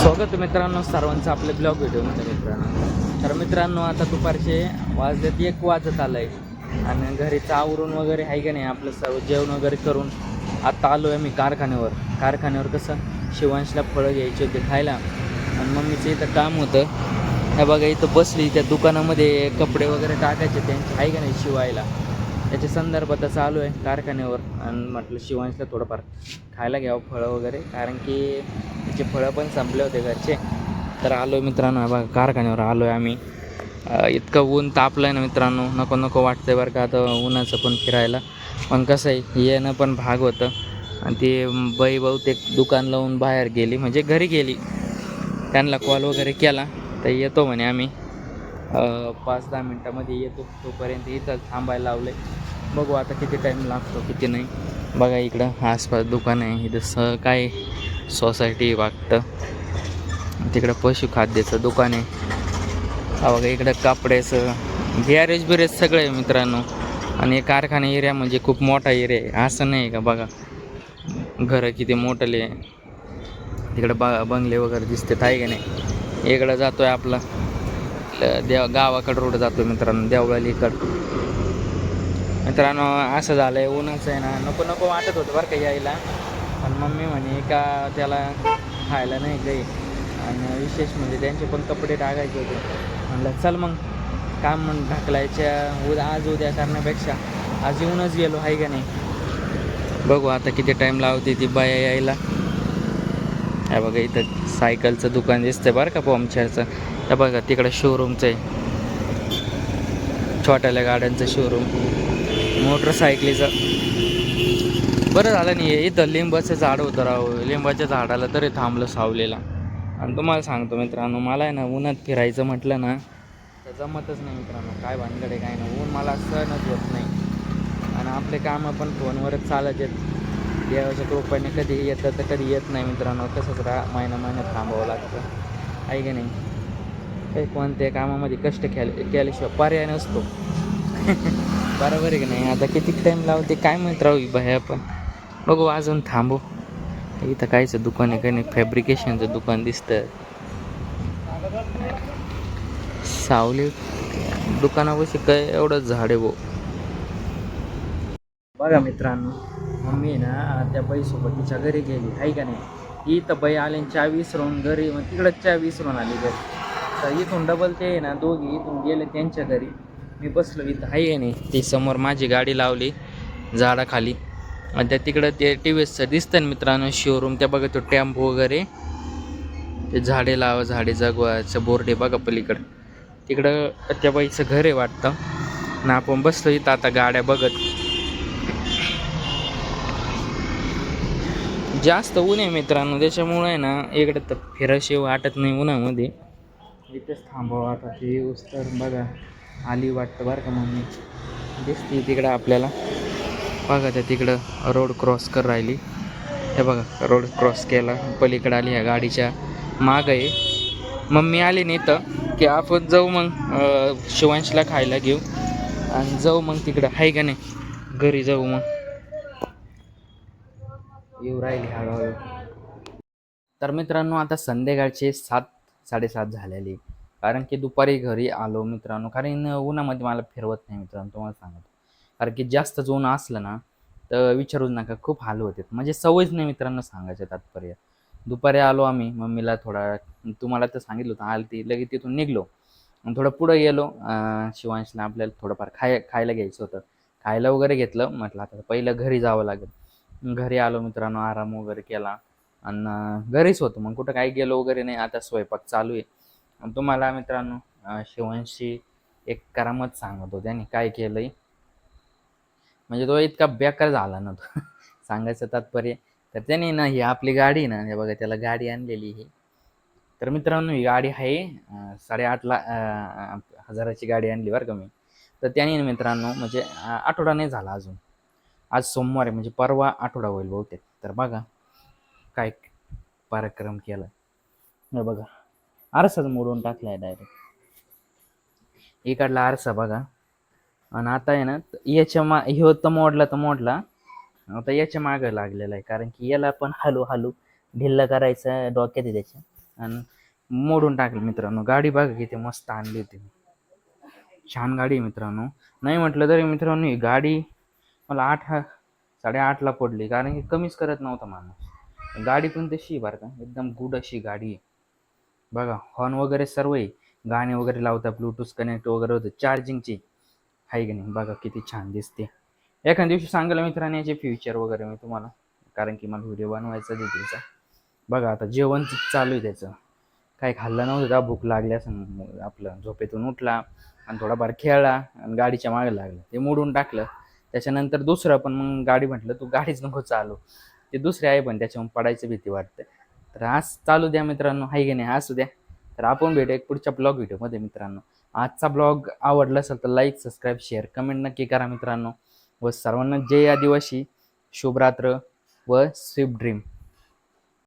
स्वागत मित्रांनो सर्वांचं आपल्या ब्लॉग व्हिडिओमध्ये मित्रांनो. तर मित्रांनो आता दुपारचे वाजलेत 1 वाजत आलं आहे आणि घरीचं आवरून वगैरे आहे का नाही आपलं सर्व जेवण वगैरे करून आत्ता आलो आहे मी कारखान्यावर कसं शिवांशला फळं घ्यायची होती खायला आणि मम्मीचं इथं काम होतं. ह्या बघा इथं बसली त्या दुकानामध्ये कपडे वगैरे टाकायचे त्यांचे आहे का नाही शिवायला, त्याच्या संदर्भात चालू आहे कारखान्यावर. आणि म्हटलं शिवांशला थोडंफार खायला घ्यावं फळं वगैरे, कारण की त्याचे फळं पण संपले होते घरचे. तर आलो आहे मित्रांनो, बघा कारखान्यावर आलो आहे आम्ही. इतकं ऊन तापलं आहे ना मित्रांनो, नको नको वाटतं आहे बरं का आता उन्हाचं पण फिरायला. पण कसं आहे येणं पण भाग होतं आणि ती बाई बहुतेक दुकान लावून बाहेर गेली, म्हणजे घरी गेली. त्यांना कॉल वगैरे केला तर येतो म्हणे आम्ही 5-10 मिनटामध्ये येतो, तोपर्यंत इथं थांबायला लावलं आहे. बघू आता किती टाईम लागतो किती नाही. बघा इकडं आसपास दुकान आहे, इथं काय सोसायटी वाटतं, तिकडं पशुखाद्याचं दुकान आहे. बघा इकडं कापड्याचं गॅरेज सगळं आहे मित्रांनो. आणि कारखाना एरिया म्हणजे खूप मोठा एरिया आहे, असं नाही का. बघा घरं किती मोठले, तिकडं बंगले वगैरे दिसते आहे का नाही. इकडं जातो आहे आपला गावाकडं रोड जातो आहे मित्रांनो, देवळालीकडं. मित्रांनो असं झालं आहे उन्हाचं आहे ना, नको नको वाटत होतं बरं का यायला. पण मम्मी म्हणे का त्याला खायला नाही काही, आणि विशेष म्हणजे त्यांचे पण कपडे टाकायचे होते. म्हणलं चल मग काम ढकलायच्या आज उद्या करण्यापेक्षा आज येऊनच गेलो आहे का नाही. बघू आता किती टाईम लावते ती बाया यायला. हे बघा इथं सायकलचं दुकान दिसतंय बरं का, पंक्चरचं. हे बघा तिकडं शोरूमचं आहे, छोट्याल्या गाड्यांचं शोरूम, मोटरसायकलीचं. बरं झालं नाही इथं लिंबाचं झाड होतं राव, लिंबाच्या झाडाला तरी थांबलं सावलेला. आणि तुम्हाला सांगतो मित्रांनो, मला आहे ना उन्हात फिरायचं म्हटलं ना तर जमतच नाही मित्रांनो. काय भानगडे काय ना, ऊन मला सहनच होत नाही. आणि आपले कामं पण फोनवरच चालत आहेत. देवाच्या कृपेने कधी येतं तर कधी येत नाही मित्रांनो. तसंच महिना थांबावं लागतं आहे की नाही. काही कोणत्या कामामध्ये कष्ट केल्याशिवाय पर्याय नसतो. बरोबर आहे की नाही. आता किती टाईम लावते काय माहीत राहू बाहेर, पण बघू अजून थांबू. इथं कायचं दुकान आहे काही नाही, फॅब्रिकेशनचं दुकान दिसतं. सावली दुकानापाशी काय एवढं झाड आहे भाऊ. बघा मित्रांनो, मम्मी ना त्या बाईसोबत तिच्या घरी गेली आहे का नाही. ही तर बाई आली चहा विसरून घरी, मग तिकडंच चहा विसरून आली घरी. तर इथून डबल ते ना दोघी इथून गेले त्यांच्या घरी. मी बसलो इथं आहे का नाही, ती समोर माझी गाडी लावली झाडाखाली. आणि त्या तिकडं ते TVSचं दिसतं ना मित्रांनो शोरूम, त्या बघा तो टेम्पो वगैरे, ते झाडे जगवायचं बोर्ड आहे बघा पलीकडं. तिकडं त्या बाईचं घर आहे वाटतं ना. आपण बसलो इथं आता गाड्या बघत. जास्त ऊन आहे मित्रांनो, त्याच्यामुळे आहे ना इकडे तर फिराशी वाटत नाही उन्हामध्ये. इथेच थांबावं आता, ती उस्तर बघा आली वाटतं बरं का. मम्मी दिसते तिकडं आपल्याला, बघा त्या तिकडं रोड क्रॉस कर राहिली. हे बघा रोड क्रॉस केला, पलीकडं आली ह्या गाडीच्या मागं आहे. मम्मी आली नाही तर की आपण जाऊ मग शिवांशला खायला घेऊ आणि जाऊ मग तिकडं आहे का नाही घरी जाऊ. मग येऊ राहिली हळूहळू. तर मित्रांनो आता संध्याकाळचे 7-7:30 झालेली, कारण की दुपारी घरी आलो मित्रांनो. कारण उन्हामध्ये मला फिरवत नाही मित्रांनो, तुम्हाला सांगतो. कारण की जास्तच ऊन असलं ना तर विचारूच नका, खूप हाल होते. म्हणजे सवयच नाही मित्रांनो सांगायचं तात्पर्य. दुपारी आलो आम्ही, मम्मीला थोडा तुम्हाला तर सांगितलं होतं आलती, लगेच तिथून निघलो आणि थोडं पुढं गेलो. शिवांशला आपल्याला थोडंफार खायला घ्यायचं होतं, खायला वगैरे घेतलं. म्हटलं आता पहिलं घरी जावं लागेल. घरी आलो मित्रांनो, आराम वगैरे केला आणि घरीच होतो. मग कुठं काही गेलो वगैरे नाही. आता स्वयंपाक चालू आहे. आणि तुम्हाला मित्रांनो शिवांशी एक करामत सांगतो, त्याने काय केलंय म्हणजे तो इतका बेकार झाला ना तो सांगायचं तात्पर्य. तर त्याने ना ही आपली गाडी ना, हे बघा त्याला गाडी आणलेली ही. तर मित्रांनो ही गाडी आहे 8,500,000ची गाडी आणली बरं का मी. तर त्याने मित्रांनो म्हणजे आठवडा नाही झाला अजून, आज सोमवार आहे म्हणजे परवा आठवडा होईल बहुतेक. तर बघा काय पराक्रम केला. हे बघा आरसाच मोडून टाकलाय डायरेक्ट, इकडला आरसा बघा. आणि आता आहे ना याच्या ह्यो तर मोडला, आता याच्या मागं लागलेला आहे. कारण की याला पण हलू ढिल्ला करायचं डोक्यात आहे त्याच्या. आणि मोडून टाकलं मित्रांनो. गाडी बघा किती मस्त आणली होती. छान गाडी आहे मित्रांनो. नाही म्हटलं तरी मित्रांनो ही गाडी मला 8:30ला पडली, कारण की कमीच करत नव्हता माणूस. गाडी पण तशी बरं का, एकदम गुड अशी गाडी आहे. बघा हॉर्न वगैरे सर्व आहे, गाणे वगैरे लावता, ब्लूटूथ कनेक्ट वगैरे होतं, चार्जिंगची आहे की नाही. बघा किती छान दिसते. एखाद्या दिवशी सांगायला मित्रांनो याचे फ्युचर वगैरे मी तुम्हाला, कारण की मला व्हिडिओ बनवायचा देखीलचा. बघा आता जेवण चालू आहे त्याचं. काही खाल्लं नव्हतं का, भूक लागली असं, आपलं झोपेतून उठला आणि थोडाफार खेळला आणि गाडीच्या मागे लागलं, ते मोडून टाकलं. त्याच्यानंतर दुसरं पण मग गाडी म्हटलं तू गाडीच नको चालू, ते दुसरे आहे पण त्याच्याहून पडायची भीती वाटते. तर आज चालू द्या मित्रांनो, हाय की नाही, असू द्या. तर आपण भेटू एक पुढच्या ब्लॉग व्हिडिओमध्ये मित्रांनो. आजचा ब्लॉग आवडला असेल तर लाईक, सबस्क्राईब, शेअर, कमेंट नक्की करा मित्रांनो. व सर्वांना जय आदिवासी, शुभरात्र व स्विफ्ट ड्रीम.